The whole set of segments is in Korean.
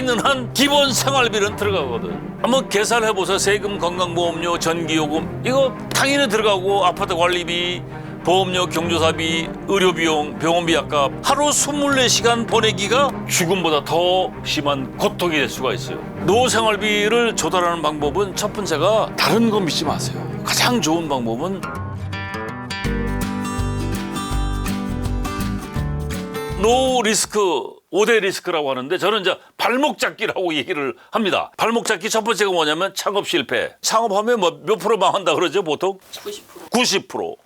살아있는 한 기본 생활비는 들어가거든. 한번 계산해보세요. 세금, 건강보험료, 전기요금 이거 당연히 들어가고 아파트 관리비, 보험료, 경조사비, 의료비용, 병원비 약값 하루 24시간 보내기가 죽음보다 더 심한 고통이 될 수가 있어요. 노후 생활비를 조달하는 방법은 첫 번째가 다른 거 믿지 마세요. 가장 좋은 방법은 노후 리스크 5대 리스크라고 하는데 저는 이제 발목 잡기라고 얘기를 합니다. 발목 잡기 첫 번째가 뭐냐면 창업 실패. 창업하면 뭐 몇 프로 망한다 그러죠 보통? 90%.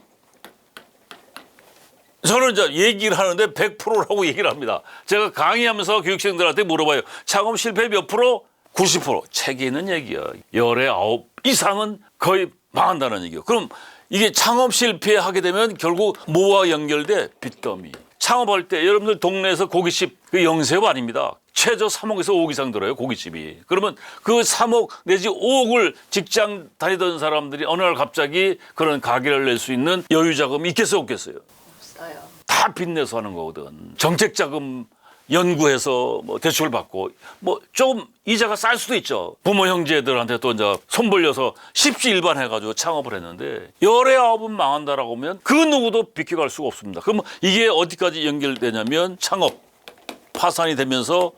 저는 이제 얘기를 하는데 100%라고 얘기를 합니다. 제가 강의하면서 교육생들한테 물어봐요. 창업 실패 몇 프로? 90%. 책에 있는 얘기야. 열의 9 이상은 거의 망한다는 얘기예요. 그럼 이게 창업 실패하게 되면 결국 뭐와 연결돼? 빚더미. 창업할 때 여러분들 동네에서 고깃집 그 영세업 아닙니다. 최저 3억에서 5억 이상 들어요, 고깃집이. 그러면 그 3억 내지 5억을 직장 다니던 사람들이 어느 날 갑자기 그런 가게를 낼 수 있는 여유 자금이 있겠어요, 없겠어요? 없어요. 다 빚내서 하는 거거든. 정책 자금 연구해서 뭐 대출을 받고 뭐 조금 이자가 쌀 수도 있죠. 부모 형제들한테 또 이제 손 벌려서 십시일반 해가지고 창업을 했는데 열의 9은 망한다라고 하면 그 누구도 비켜갈 수가 없습니다. 그럼 이게 어디까지 연결되냐면 창업 파산이 되면서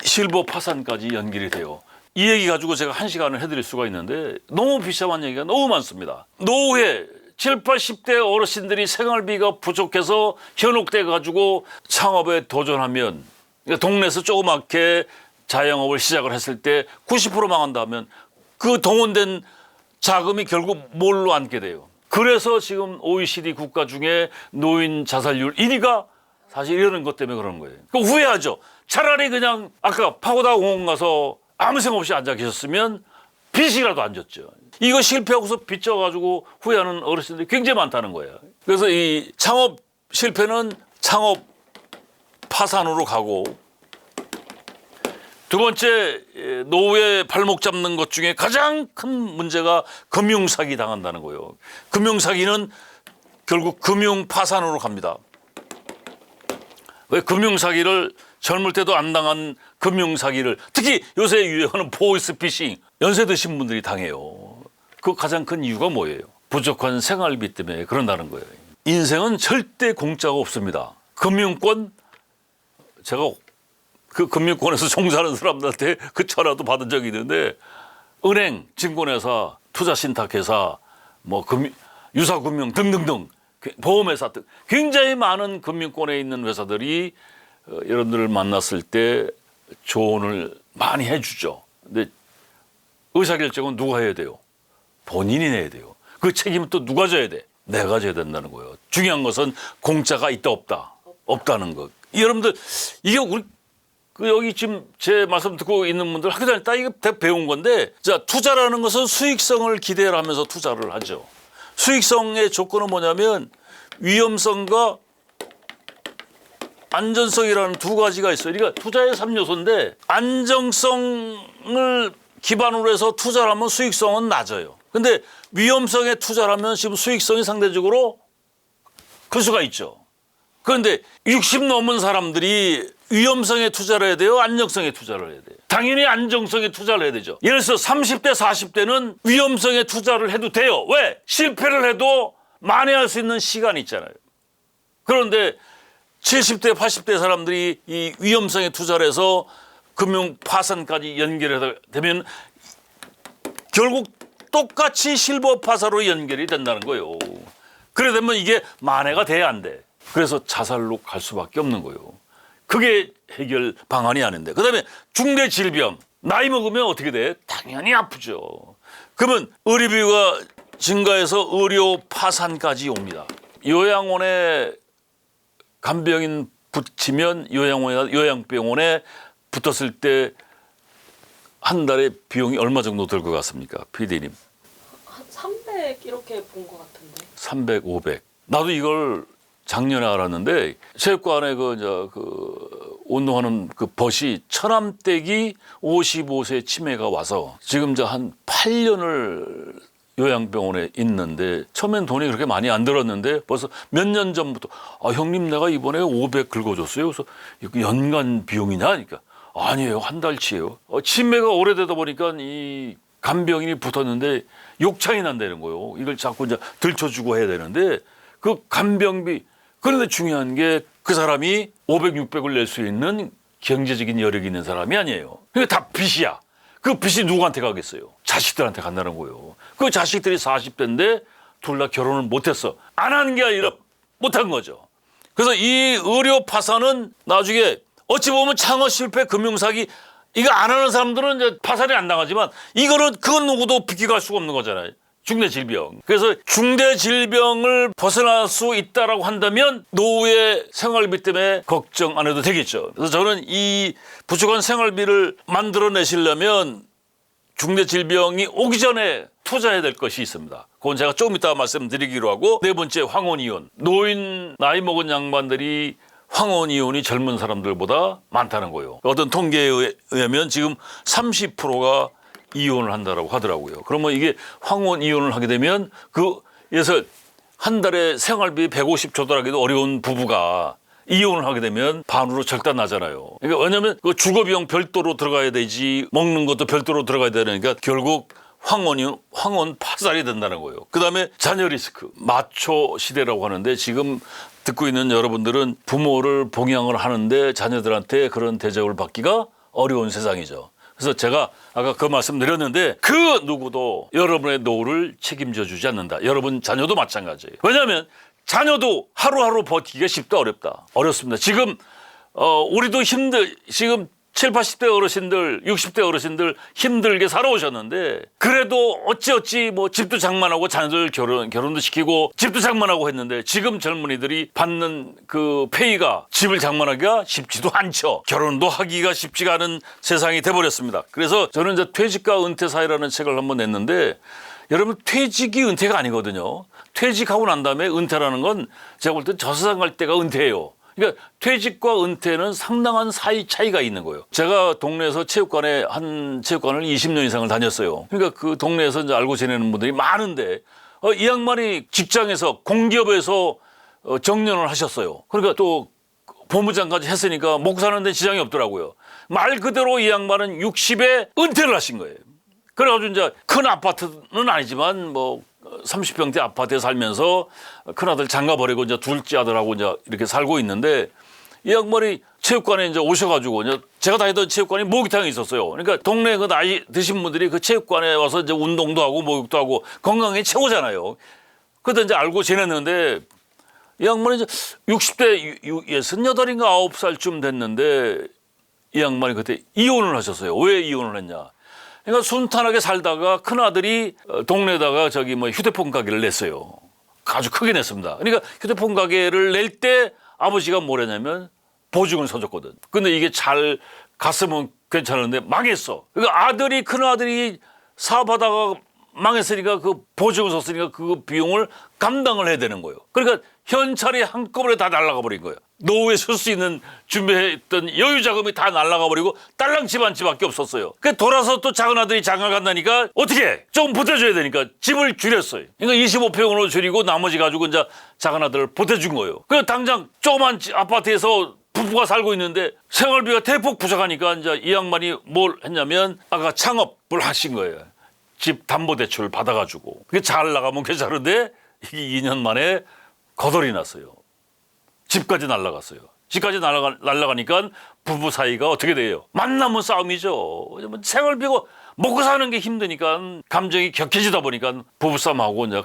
실버 파산까지 연결이 돼요. 이 얘기 가지고 제가 1시간을 해드릴 수가 있는데 너무 비참한 얘기가 너무 많습니다. 노후에 7, 80대 어르신들이 생활비가 부족해서 현혹돼 가지고 창업에 도전하면 동네에서 조그맣게 자영업을 시작을 했을 때 90% 망한다면 그 동원된 자금이 결국 뭘로 앉게 돼요. 그래서 지금 OECD 국가 중에 노인 자살률 1위가 사실 이러는 것 때문에 그러는 거예요. 그 후회하죠. 차라리 그냥 아까 파고다 공원 가서 아무 생각 없이 앉아 계셨으면 빚이라도 안 졌죠. 이거 실패하고서 빚져가지고 후회하는 어르신들이 굉장히 많다는 거예요. 그래서 이 창업 실패는 창업 파산으로 가고 두 번째 노후에 발목 잡는 것 중에 가장 큰 문제가 금융사기 당한다는 거예요. 금융사기는 결국 금융 파산으로 갑니다. 왜 금융사기를 젊을 때도 안 당한 금융사기를 특히 요새 유행하는 보이스피싱 연세 드신 분들이 당해요. 그 가장 큰 이유가 뭐예요? 부족한 생활비 때문에 그런다는 거예요. 인생은 절대 공짜가 없습니다. 금융권 제가 그 금융권에서 종사하는 사람들한테 그 전화도 받은 적이 있는데 은행, 증권회사, 투자신탁회사, 뭐 유사금융 등등등 보험회사 등 굉장히 많은 금융권에 있는 회사들이 여러분들을 만났을 때 조언을 많이 해주죠. 근데 의사결정은 누가 해야 돼요? 본인이 내야 돼요. 그 책임은 또 누가 져야 돼? 내가 져야 된다는 거예요. 중요한 것은 공짜가 있다 없다. 없다는 것. 여러분들 이게 우리 여기 지금 제 말씀 듣고 있는 분들 학교 다닐 때 이거 배운 건데 자 투자라는 것은 수익성을 기대를 하면서 투자를 하죠. 수익성의 조건은 뭐냐면 위험성과 안전성이라는 두 가지가 있어요. 그러니까 투자의 3요소인데 안정성을 기반으로 해서 투자를 하면 수익성은 낮아요. 근데 위험성에 투자를 하면 지금 수익성이 상대적으로 클 수가 있죠. 그런데 60 넘은 사람들이 위험성에 투자를 해야 돼요? 안정성에 투자를 해야 돼요? 당연히 안정성에 투자를 해야 되죠. 예를 들어서 30대, 40대는 위험성에 투자를 해도 돼요. 왜? 실패를 해도 만회할 수 있는 시간이 있잖아요. 그런데 70대, 80대 사람들이 이 위험성에 투자를 해서 금융 파산까지 연결이 되면 결국 똑같이 실버 파산으로 연결이 된다는 거예요. 그래 되면 이게 만회가 돼야 안 돼. 그래서 자살로 갈 수밖에 없는 거예요. 그게 해결 방안이 아닌데. 그다음에 중대 질병. 나이 먹으면 어떻게 돼? 당연히 아프죠. 그러면 의료비가 증가해서 의료 파산까지 옵니다. 요양원에 간병인 붙이면 요양병원에 붙었을 때 한 달에 비용이 얼마 정도 들 것 같습니까? PD님. 한 300 이렇게 본 것 같은데. 300, 500. 나도 이걸 작년에 알았는데 체육관에 운동하는 그 벗이 천암댁이 55세 치매가 와서 지금 한 8년을 요양병원에 있는데 처음엔 돈이 그렇게 많이 안 들었는데 벌써 몇 년 전부터 형님 내가 이번에 500 긁어줬어요. 그래서 이거 연간 비용이냐 하니까 아니에요. 한 달치예요. 치매가 오래되다 보니까 이 간병인이 붙었는데 욕창이 난다는 거예요. 이걸 자꾸 이제 들춰주고 해야 되는데 그 간병비 그런데 중요한 게 그 사람이 500, 600을 낼 수 있는 경제적인 여력이 있는 사람이 아니에요. 그러니까 다 빚이야. 그 빚이 누구한테 가겠어요? 자식들한테 간다는 거예요. 그 자식들이 40대인데 둘 다 결혼을 못했어. 안 한 게 아니라 못한 거죠. 그래서 이 의료 파산은 나중에 어찌 보면 창업 실패 금융사기 이거 안 하는 사람들은 이제 파산이 안 나가지만 이거는 그 누구도 비껴갈 수가 없는 거잖아요. 중대질병. 그래서 중대질병을 벗어날 수 있다라고 한다면 노후의 생활비 때문에 걱정 안 해도 되겠죠. 그래서 저는 이 부족한 생활비를 만들어내시려면 중대질병이 오기 전에 투자해야 될 것이 있습니다. 그건 제가 조금 이따 말씀드리기로 하고 네 번째 황혼이혼. 노인 나이 먹은 양반들이 황혼이혼이 젊은 사람들보다 많다는 거예요. 어떤 통계에 의하면 지금 30%가 이혼을 한다라고 하더라고요. 그러면 이게 황혼 이혼을 하게 되면 그래서 한 달에 생활비 150 조달하기도 어려운 부부가 이혼을 하게 되면 반으로 절단 나잖아요. 그러니까 왜냐하면 그 주거 비용 별도로 들어가야 되지 먹는 것도 별도로 들어가야 되니까 결국 황혼 파산이 된다는 거예요. 그다음에 자녀 리스크 마초 시대라고 하는데 지금 듣고 있는 여러분들은 부모를 봉양을 하는데 자녀들한테 그런 대접을 받기가 어려운 세상이죠. 그래서 제가 아까 그 말씀 드렸는데 그 누구도 여러분의 노후를 책임져 주지 않는다. 여러분 자녀도 마찬가지예요. 왜냐하면 자녀도 하루하루 버티기가 쉽다 어렵다. 어렵습니다. 지금 우리도 지금 7, 80대 어르신들, 60대 어르신들 힘들게 살아오셨는데 그래도 어찌 뭐 집도 장만하고 자녀들 결혼도 시키고 집도 장만하고 했는데 지금 젊은이들이 받는 그 페이가 집을 장만하기가 쉽지도 않죠. 결혼도 하기가 쉽지가 않은 세상이 돼버렸습니다. 그래서 저는 이제 퇴직과 은퇴 사회라는 책을 한번 냈는데 여러분 퇴직이 은퇴가 아니거든요. 퇴직하고 난 다음에 은퇴라는 건 제가 볼 때 저 세상 갈 때가 은퇴예요. 그러니까 퇴직과 은퇴는 상당한 사이 차이가 있는 거예요. 제가 동네에서 한 체육관을 20년 이상을 다녔어요. 그러니까 그 동네에서 이제 알고 지내는 분들이 많은데 이 양반이 직장에서 공기업에서 정년을 하셨어요. 그러니까 또 본부장까지 했으니까 먹고 사는 데 지장이 없더라고요. 말 그대로 이 양반은 60에 은퇴를 하신 거예요. 그래가지고 이제 큰 아파트는 아니지만 뭐 30평대 아파트에 살면서 큰아들 장가 버리고 이제 둘째 아들하고 이제 이렇게 살고 있는데 이 양반이 체육관에 이제 오셔가지고 이제 제가 다니던 체육관이 목욕탕이 있었어요. 그러니까 동네 그 나이 드신 분들이 그 체육관에 와서 이제 운동도 하고 목욕도 하고 건강이 최고잖아요. 그때 이제 알고 지냈는데 이 양반이 이제 60대 68인가 9살쯤 됐는데 이 양반이 그때 이혼을 하셨어요. 왜 이혼을 했냐? 그러니까 순탄하게 살다가 큰아들이 동네에다가 휴대폰 가게를 냈어요. 아주 크게 냈습니다. 그러니까 휴대폰 가게를 낼 때 아버지가 뭐랬냐면 보증을 서줬거든. 근데 이게 잘 갔으면 괜찮은데 망했어. 그러니까 큰아들이 사업하다가 망했으니까 그 보증을 섰으니까 그 비용을 감당을 해야 되는 거예요. 그러니까 현찰이 한꺼번에 다 날아가 버린 거예요. 노후에 쓸 수 있는 준비했던 여유 자금이 다 날아가 버리고 딸랑 집 한 집밖에 없었어요. 그 돌아서 또 작은 아들이 장가 간다니까 어떻게 조금 보태줘야 되니까 집을 줄였어요. 그러니까 25평으로 줄이고 나머지 가지고 이제 작은 아들을 보태준 거예요. 그 당장 조그만 아파트에서 부부가 살고 있는데 생활비가 대폭 부족하니까 이제 이 양반이 뭘 했냐면 아까 창업을 하신 거예요. 집 담보대출 받아가지고 그게 잘 나가면 괜찮은데 이게 2년 만에 거덜이 났어요. 집까지 날아갔어요. 집까지 날아가니까 부부 사이가 어떻게 돼요? 만나면 싸움이죠. 생활비고 먹고 사는 게 힘드니까 감정이 격해지다 보니까 부부싸움하고 이제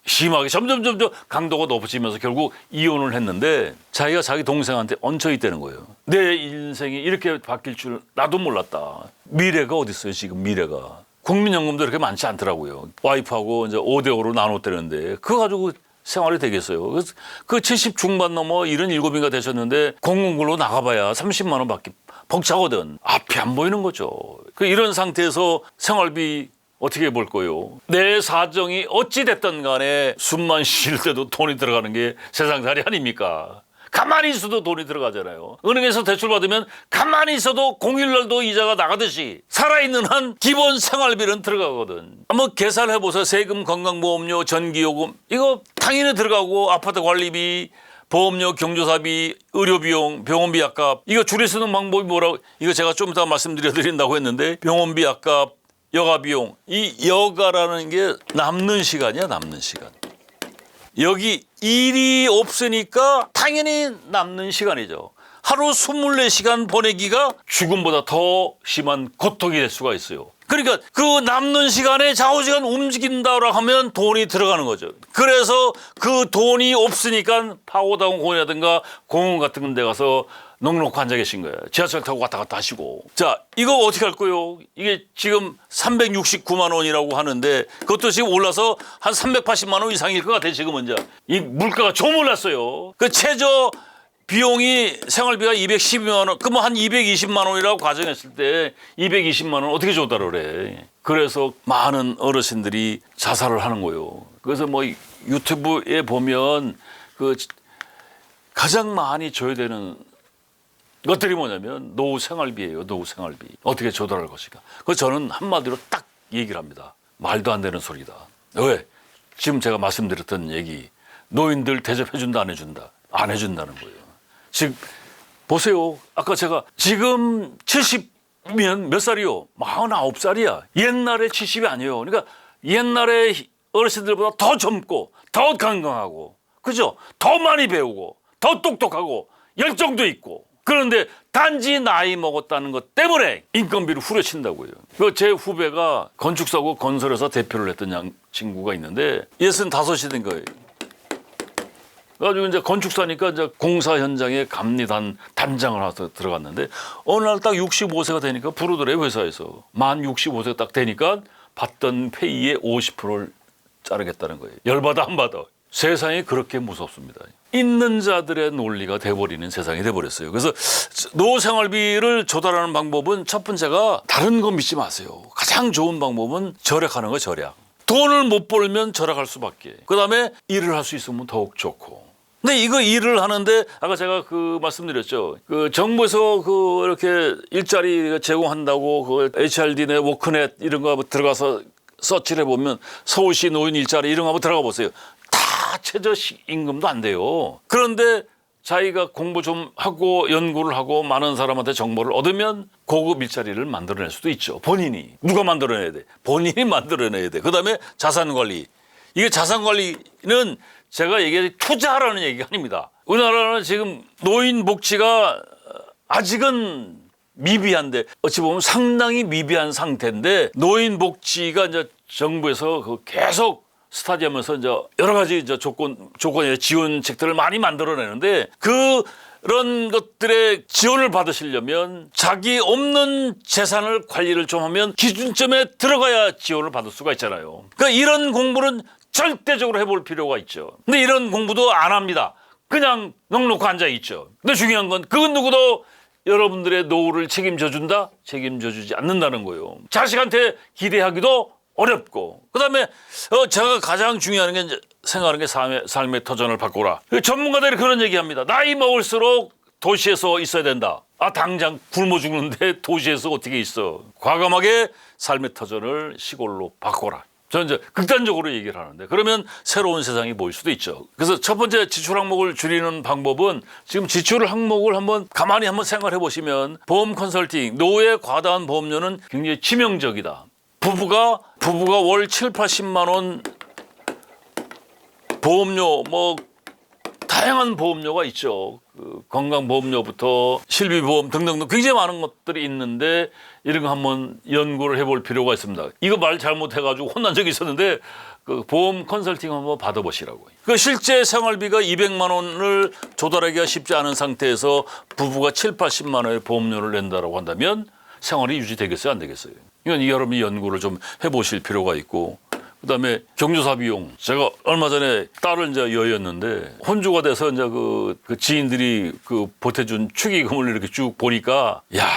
심하게 점점 강도가 높아지면서 결국 이혼을 했는데 자기가 자기 동생한테 얹혀 있다는 거예요. 내 인생이 이렇게 바뀔 줄 나도 몰랐다. 미래가 어디 있어요 지금 미래가. 국민연금도 이렇게 많지 않더라고요. 와이프하고 이제 5대5로 나눴다는데 그거 가지고 생활이 되겠어요. 그래서 그 70 중반 넘어 77인가 되셨는데 공공근로 나가봐야 30만 원밖에 벅차거든. 앞이 안 보이는 거죠. 이런 상태에서 생활비 어떻게 볼 거예요? 내 사정이 어찌 됐든 간에 숨만 쉴 때도 돈이 들어가는 게 세상살이 아닙니까? 가만히 있어도 돈이 들어가잖아요. 은행에서 대출 받으면 가만히 있어도 공휴일날도 이자가 나가듯이 살아있는 한 기본 생활비는 들어가거든. 한번 계산해 보세요. 세금, 건강보험료, 전기요금 이거 당연히 들어가고 아파트 관리비, 보험료, 경조사비, 의료비용, 병원비 약값 이거 줄여 쓰는 방법이 뭐라고 이거 제가 좀 이따 말씀드린다고 했는데 병원비 약값, 여가비용 이 여가라는 게 남는 시간이야 남는 시간. 여기 일이 없으니까 당연히 남는 시간이죠. 하루 24시간 보내기가 죽음보다 더 심한 고통이 될 수가 있어요. 그러니까 그 남는 시간에 좌우지간 움직인다고 하면 돈이 들어가는 거죠. 그래서 그 돈이 없으니까 파고다운 공원이라든가 공원 같은 데 가서 넉넉히 앉아 계신 거예요. 지하철 타고 왔다 갔다 하시고. 자, 이거 어떻게 할 거예요? 이게 지금 369만 원이라고 하는데 그것도 지금 올라서 한 380만 원 이상일 것 같아요. 지금은 이제. 이 물가가 좀 올랐어요. 그 최저 비용이 생활비가 212만 원, 그러면 한 220만 원이라고 가정했을 때 220만 원 어떻게 조달을 해? 그래서 많은 어르신들이 자살을 하는 거예요. 그래서 뭐 유튜브에 보면 그 가장 많이 줘야 되는 것들이 뭐냐면 노후 생활비예요. 노후 생활비. 어떻게 조달할 것인가. 그래서 저는 한마디로 딱 얘기를 합니다. 말도 안 되는 소리다. 왜? 지금 제가 말씀드렸던 얘기. 노인들 대접해준다 안 해준다. 안 해준다는 거예요. 지금 보세요. 아까 제가 지금 70이면 몇 살이요? 49살이야. 옛날에 70이 아니에요. 그러니까 옛날에 어르신들보다 더 젊고 더 건강하고 그죠? 더 많이 배우고 더 똑똑하고 열정도 있고 그런데 단지 나이 먹었다는 것 때문에 인건비를 후려친다고요. 제 후배가 건축사고 건설회사 대표를 했던 친구가 있는데 65이 된 거예요. 그래가지고 이제 건축사니까 이제 공사 현장에 감리단 단장을 해서 들어갔는데 어느 날 딱 65세가 되니까 부르더래요 회사에서. 만 65세가 딱 되니까 받던 페이의 50%를 자르겠다는 거예요. 열받아 안 받아. 세상이 그렇게 무섭습니다. 있는 자들의 논리가 돼버리는 세상이 돼버렸어요. 그래서 노후 생활비를 조달하는 방법은 첫 번째가 다른 거 믿지 마세요. 가장 좋은 방법은 절약하는 거예요. 절약. 돈을 못 벌면 절약할 수밖에. 그다음에 일을 할 수 있으면 더욱 좋고. 근데 이거 일을 하는데 아까 제가 그 말씀드렸죠. 그 정부에서 그 이렇게 일자리 제공한다고 그 HRD네 워크넷 이런 거 들어가서 서치를 해보면 서울시 노인 일자리 이런 거 한번 들어가 보세요. 다 최저 임금도 안 돼요. 그런데 자기가 공부 좀 하고 연구를 하고 많은 사람한테 정보를 얻으면 고급 일자리를 만들어낼 수도 있죠. 본인이. 누가 만들어내야 돼? 본인이 만들어내야 돼. 그다음에 자산관리. 이게 자산관리는 제가 얘기해 투자하라는 얘기가 아닙니다. 우리나라는 지금 노인 복지가 아직은 미비한데 어찌 보면 상당히 미비한 상태인데 노인 복지가 이제 정부에서 계속 스타디하면서 이제 여러 가지 이제 조건의 지원책들을 많이 만들어내는데 그런 것들의 지원을 받으시려면 자기 없는 재산을 관리를 좀 하면 기준점에 들어가야 지원을 받을 수가 있잖아요. 그러니까 이런 공부는 절대적으로 해볼 필요가 있죠. 근데 이런 공부도 안 합니다. 그냥 넉넉히 앉아 있죠. 근데 중요한 건 그건 누구도 여러분들의 노후를 책임져 준다? 책임져 주지 않는다는 거예요. 자식한테 기대하기도 어렵고 그다음에 제가 가장 중요한 게 이제 생각하는 게 삶의 터전을 바꾸라. 전문가들이 그런 얘기합니다. 나이 먹을수록 도시에서 있어야 된다. 아 당장 굶어 죽는데 도시에서 어떻게 있어. 과감하게 삶의 터전을 시골로 바꿔라. 저는 이제 극단적으로 얘기를 하는데 그러면 새로운 세상이 보일 수도 있죠. 그래서 첫 번째 지출 항목을 줄이는 방법은 지금 지출 항목을 가만히 한번 생각해 보시면 보험 컨설팅, 노후에 과다한 보험료는 굉장히 치명적이다. 부부가 월 7, 80만 원 보험료 다양한 보험료가 있죠. 그 건강보험료부터 실비보험 등등 굉장히 많은 것들이 있는데 이런 거 한번 연구를 해볼 필요가 있습니다. 이거 말 잘못해가지고 혼난 적이 있었는데 그 보험 컨설팅 한번 받아보시라고요. 그 실제 생활비가 200만 원을 조달하기가 쉽지 않은 상태에서 부부가 7, 80만 원의 보험료를 낸다라고 한다면 생활이 유지되겠어요, 안 되겠어요? 이건 여러분이 연구를 좀 해보실 필요가 있고. 그다음에 경조사 비용. 제가 얼마 전에 딸을 이제 여였는데 혼주가 돼서 이제 그 지인들이 그 보태준 축의금을 이렇게 쭉 보니까 야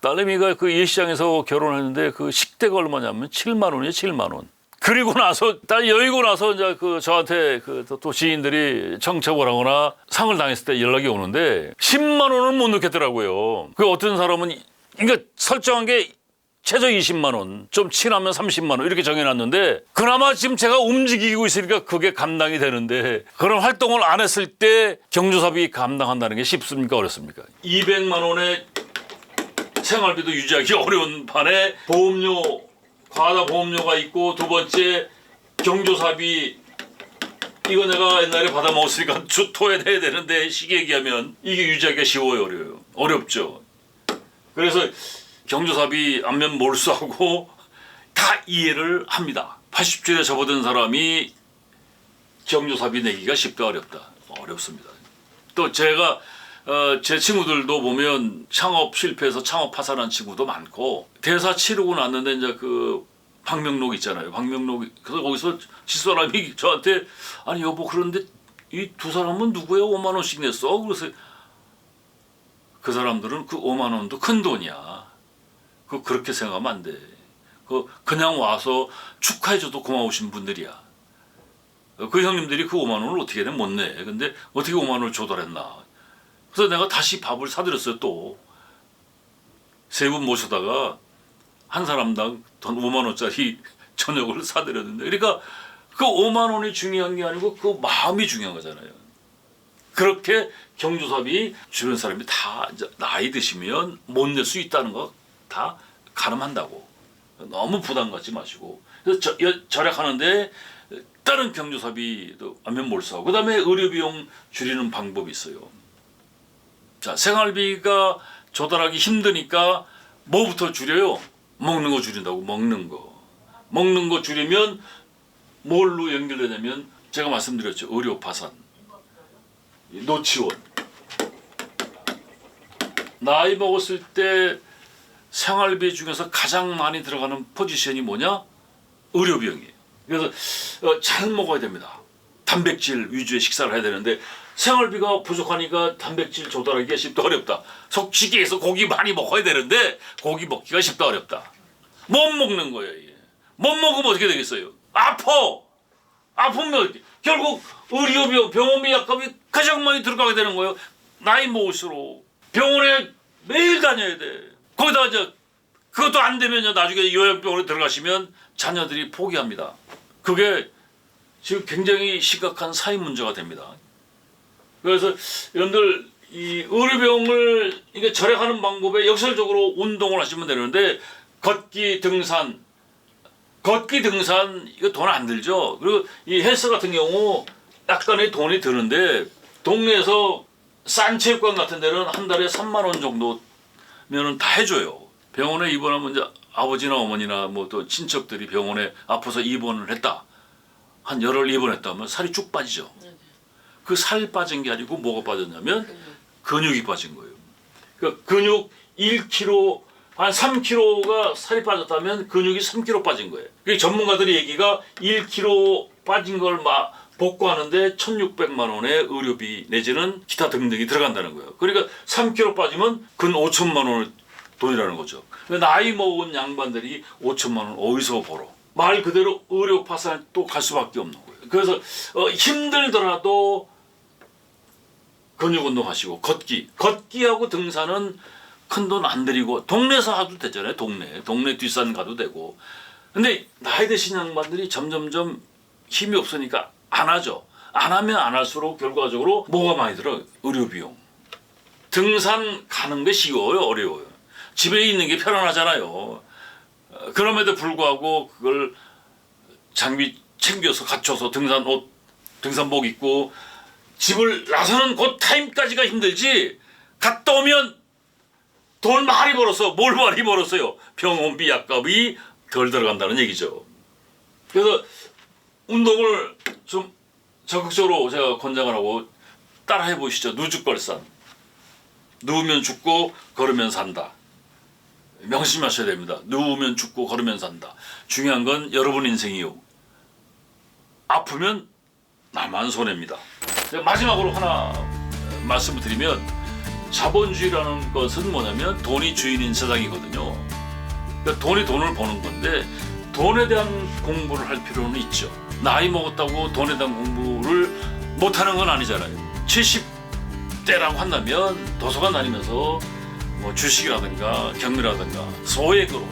딸내미가 그 예시장에서 결혼했는데 그 식대가 얼마냐면 7만 원이에요, 7만 원. 그리고 나서 딱 여의고 나서 이제 그 저한테 그 또 지인들이 청첩을 하거나 상을 당했을 때 연락이 오는데 10만 원은 못 넣겠더라고요. 그 어떤 사람은 그러니까 설정한 게 최저 20만 원, 좀 친하면 30만 원 이렇게 정해놨는데 그나마 지금 제가 움직이고 있으니까 그게 감당이 되는데 그런 활동을 안 했을 때 경조사비 감당한다는 게 쉽습니까 어렵습니까? 200만 원의 생활비도 유지하기 어려운 판에 보험료, 과다 보험료가 있고 두 번째 경조사비 이거 내가 옛날에 받아 먹었으니까 토해내야 되는데 시기에 얘기하면 이게 유지하기가 쉬워요 어려워요? 어렵죠. 그래서 경조사비 안면 몰수하고 다 이해를 합니다. 80주에 접어든 사람이 경조사비 내기가 쉽다 어렵다? 어렵습니다. 또 제가 제 친구들도 보면 창업 실패해서 창업 파산한 친구도 많고 대사 치르고 났는데 이제 그 박명록 있잖아요. 박명록 그래서 거기서 집사람이 저한테 아니 여보 그런데 이 두 사람은 누구예요? 5만 원씩 냈어. 그래서 그 사람들은 그 5만 원도 큰 돈이야. 그렇게 생각하면 안 돼. 그냥 와서 축하해줘도 고마우신 분들이야. 그 형님들이 그 5만 원을 어떻게든 못 내. 근데 어떻게 5만 원을 조달했나. 그래서 내가 다시 밥을 사드렸어요. 또 세 분 모셔다가 한 사람당 돈 5만 원짜리 저녁을 사드렸는데 그러니까 그 5만 원이 중요한 게 아니고 그 마음이 중요한 거잖아요. 그렇게 경조사비 주변 사람이 다 이제 나이 드시면 못 낼 수 있다는 거 다 가늠한다고. 너무 부담 갖지 마시고. 그래서 절약하는데 다른 경조사비도 안면 몰수하고 그다음에 의료비용 줄이는 방법이 있어요. 자, 생활비가 조달하기 힘드니까 뭐부터 줄여요? 먹는 거 줄인다고. 먹는 거 줄이면 뭘로 연결되냐면 제가 말씀드렸죠. 의료 파산, 노치원. 나이 먹었을 때 생활비 중에서 가장 많이 들어가는 포지션이 뭐냐? 의료비용이에요. 그래서 잘 먹어야 됩니다. 단백질 위주의 식사를 해야 되는데 생활비가 부족하니까 단백질 조달하기가 쉽다 어렵다. 솔직히 해서 고기 많이 먹어야 되는데 고기 먹기가 쉽다 어렵다. 못 먹는 거예요. 이게. 못 먹으면 어떻게 되겠어요? 아프면 결국 의료비용, 병원비 약값이 가장 많이 들어가게 되는 거예요. 나이 먹을수록 병원에 매일 다녀야 돼. 거기다 이제 그것도 안 되면 나중에 요양병원에 들어가시면 자녀들이 포기합니다. 그게 지금 굉장히 심각한 사회 문제가 됩니다. 그래서 여러분들 이 의료비용을 이게 절약하는 방법에 역설적으로 운동을 하시면 되는데 걷기 등산 이거 돈 안 들죠. 그리고 이 헬스 같은 경우 약간의 돈이 드는데 동네에서 싼 체육관 같은 데는 한 달에 3만 원 정도면은 다 해줘요. 병원에 입원하면 이제 아버지나 어머니나 뭐 또 친척들이 병원에 아파서 입원을 했다. 한 열흘 입원했다면 살이 쭉 빠지죠. 그 살 빠진 게 아니고 뭐가 빠졌냐면 근육이 빠진 거예요. 그러니까 근육 1kg, 한 3kg가 살이 빠졌다면 근육이 3kg 빠진 거예요. 그러니까 전문가들의 얘기가 1kg 빠진 걸 복구하는데 1,600만 원의 의료비 내지는 기타 등등이 들어간다는 거예요. 그러니까 3kg 빠지면 근 5천만 원을 돈이라는 거죠. 나이 먹은 양반들이 5천만 원 어디서 벌어? 말 그대로 의료 파산에 또 갈 수밖에 없는 거예요. 그래서 힘들더라도 근육 운동하시고 걷기하고 등산은 큰 돈 안 들이고 동네에서 하도 되잖아요. 동네 뒷산 가도 되고. 근데 나이 드신 양반들이 점점점 힘이 없으니까 안 하죠. 안 하면 안 할수록 결과적으로 뭐가 많이 들어요? 의료비용. 등산 가는 게 쉬워요? 어려워요? 집에 있는 게 편안하잖아요. 그럼에도 불구하고 그걸 장비 챙겨서 갖춰서 등산 옷, 등산복 입고 집을 나서는 그 타임까지가 힘들지 갔다 오면 돈 많이 벌었어. 뭘 많이 벌었어요? 병원비 약값이 덜 들어간다는 얘기죠. 그래서 운동을 좀 적극적으로 제가 권장을 하고 따라해 보시죠. 누죽걸산. 누우면 죽고 걸으면 산다. 명심하셔야 됩니다. 누우면 죽고 걸으면 산다. 중요한 건 여러분 인생이요. 아프면 나만 손해입니다. 마지막으로 하나 말씀을 드리면 자본주의라는 것은 뭐냐면 돈이 주인인 세상이거든요. 그러니까 돈이 돈을 버는 건데 돈에 대한 공부를 할 필요는 있죠. 나이 먹었다고 돈에 대한 공부를 못하는 건 아니잖아요. 70대라고 한다면 도서관 다니면서 뭐 주식이라든가 경리라든가 소액으로